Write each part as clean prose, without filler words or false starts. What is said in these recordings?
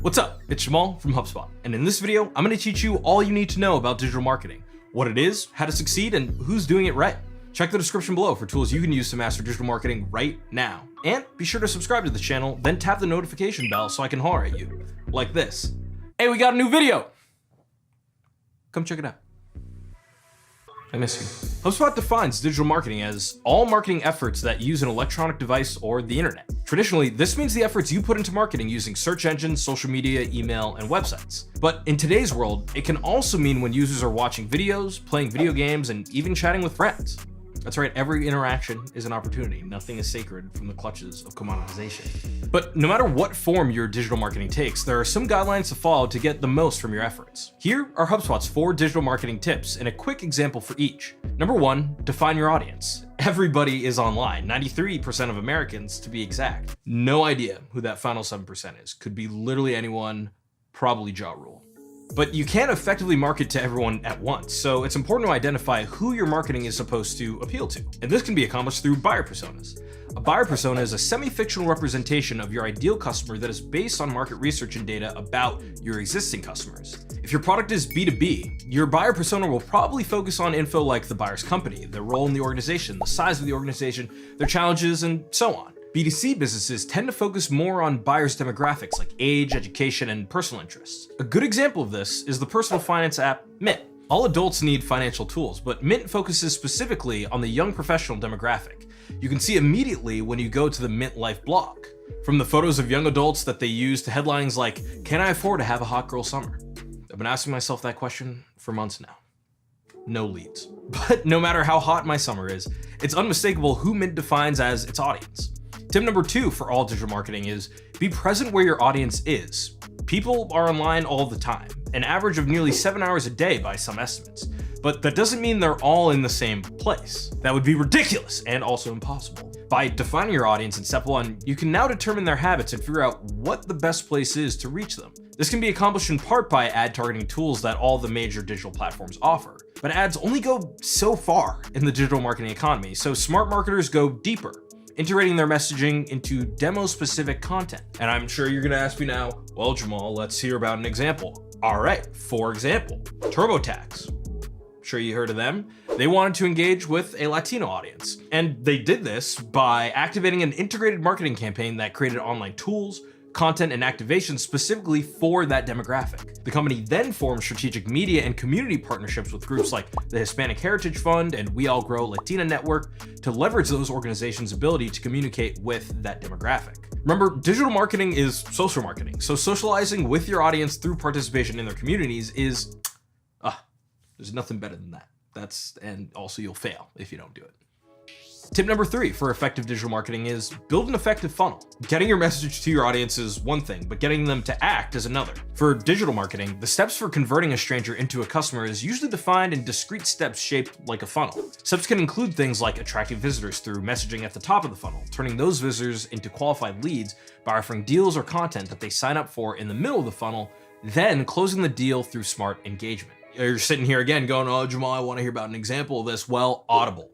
What's up? It's Jamal from HubSpot, and in this video, I'm going to teach you all you need to know about digital marketing, what it is, how to succeed, and who's doing it right. Check the description below for tools you can use to master digital marketing right now. And be sure to subscribe to the channel, then tap the notification bell so I can holler at you. Like this. Hey, we got a new video! Come check it out. I miss you. HubSpot defines digital marketing as all marketing efforts that use an electronic device or the internet. Traditionally, this means the efforts you put into marketing using search engines, social media, email, and websites. But in today's world, it can also mean when users are watching videos, playing video games, and even chatting with friends. That's right, every interaction is an opportunity. Nothing is sacred from the clutches of commoditization. But no matter what form your digital marketing takes, there are some guidelines to follow to get the most from your efforts. Here are HubSpot's 4 digital marketing tips and a quick example for each. Number 1, define your audience. Everybody is online, 93% of Americans to be exact. No idea who that final 7% is. Could be literally anyone, probably Ja Rule. But you can't effectively market to everyone at once, so it's important to identify who your marketing is supposed to appeal to. And this can be accomplished through buyer personas. A buyer persona is a semi-fictional representation of your ideal customer that is based on market research and data about your existing customers. If your product is B2B, your buyer persona will probably focus on info like the buyer's company, their role in the organization, the size of the organization, their challenges, and so on. B2C businesses tend to focus more on buyers' demographics like age, education, and personal interests. A good example of this is the personal finance app Mint. All adults need financial tools, but Mint focuses specifically on the young professional demographic. You can see immediately when you go to the Mint Life blog. From the photos of young adults that they use to headlines like, "Can I afford to have a hot girl summer?" I've been asking myself that question for months now. No leads. But no matter how hot my summer is, it's unmistakable who Mint defines as its audience. Tip number 2 for all digital marketing is be present where your audience is. People are online all the time, an average of nearly 7 hours a day by some estimates. But that doesn't mean they're all in the same place. That would be ridiculous and also impossible. By defining your audience in step 1, you can now determine their habits and figure out what the best place is to reach them. This can be accomplished in part by ad targeting tools that all the major digital platforms offer. But ads only go so far in the digital marketing economy, so smart marketers go deeper, integrating their messaging into demo-specific content. And I'm sure you're gonna ask me now, well, Jamal, let's hear about an example. All right, for example, TurboTax. Sure you heard of them? They wanted to engage with a Latino audience. And they did this by activating an integrated marketing campaign that created online tools, content, and activation specifically for that demographic. The company then formed strategic media and community partnerships with groups like the Hispanic Heritage Fund and We All Grow Latina Network to leverage those organizations' ability to communicate with that demographic. Remember, digital marketing is social marketing, so socializing with your audience through participation in their communities is, there's nothing better than that. And also you'll fail if you don't do it. Tip number 3 for effective digital marketing is build an effective funnel. Getting your message to your audience is one thing, but getting them to act is another. For digital marketing, the steps for converting a stranger into a customer is usually defined in discrete steps shaped like a funnel. Steps can include things like attracting visitors through messaging at the top of the funnel, turning those visitors into qualified leads by offering deals or content that they sign up for in the middle of the funnel, then closing the deal through smart engagement. You're sitting here again going, oh, Jamal, I want to hear about an example of this. Well, Audible.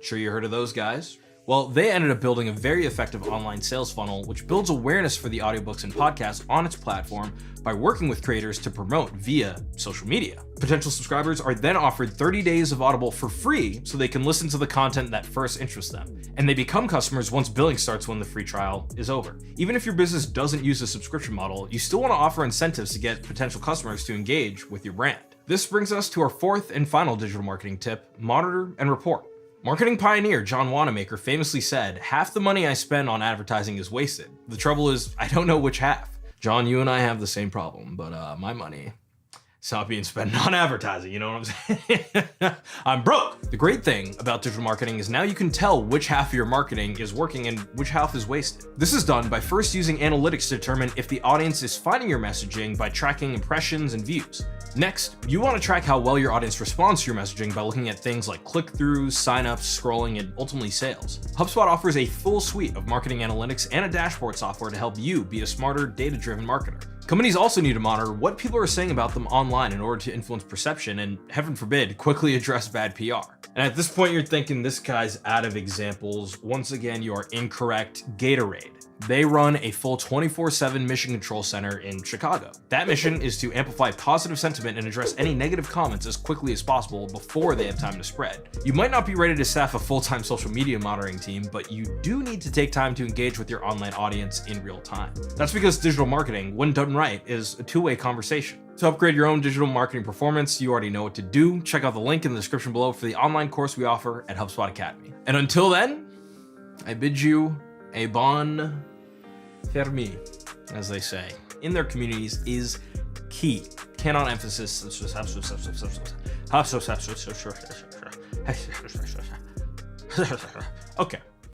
Sure you heard of those guys? Well, they ended up building a very effective online sales funnel, which builds awareness for the audiobooks and podcasts on its platform by working with creators to promote via social media. Potential subscribers are then offered 30 days of Audible for free so they can listen to the content that first interests them. And they become customers once billing starts when the free trial is over. Even if your business doesn't use a subscription model, you still want to offer incentives to get potential customers to engage with your brand. This brings us to our 4th and final digital marketing tip, monitor and report. Marketing pioneer John Wanamaker famously said, "Half the money I spend on advertising is wasted. The trouble is, I don't know which half." John, you and I have the same problem, but my money is not being spent on advertising, you know what I'm saying? I'm broke. The great thing about digital marketing is now you can tell which half of your marketing is working and which half is wasted. This is done by first using analytics to determine if the audience is finding your messaging by tracking impressions and views. Next, you want to track how well your audience responds to your messaging by looking at things like click-throughs, signups, scrolling, and ultimately sales. HubSpot offers a full suite of marketing analytics and a dashboard software to help you be a smarter, data-driven marketer. Companies also need to monitor what people are saying about them online in order to influence perception and, heaven forbid, quickly address bad PR. And at this point, you're thinking this guy's out of examples. Once again, you are incorrect. Gatorade. They run a full 24/7 mission control center in Chicago. That mission is to amplify positive sentiment and address any negative comments as quickly as possible before they have time to spread. You might not be ready to staff a full-time social media monitoring team, but you do need to take time to engage with your online audience in real time. That's because digital marketing, when done right, is a two-way conversation. To upgrade your own digital marketing performance, you already know what to do. Check out the link in the description below for the online course we offer at HubSpot Academy. And until then, I bid you a bon fermi, as they say, in their communities is key. Cannot emphasize. Okay.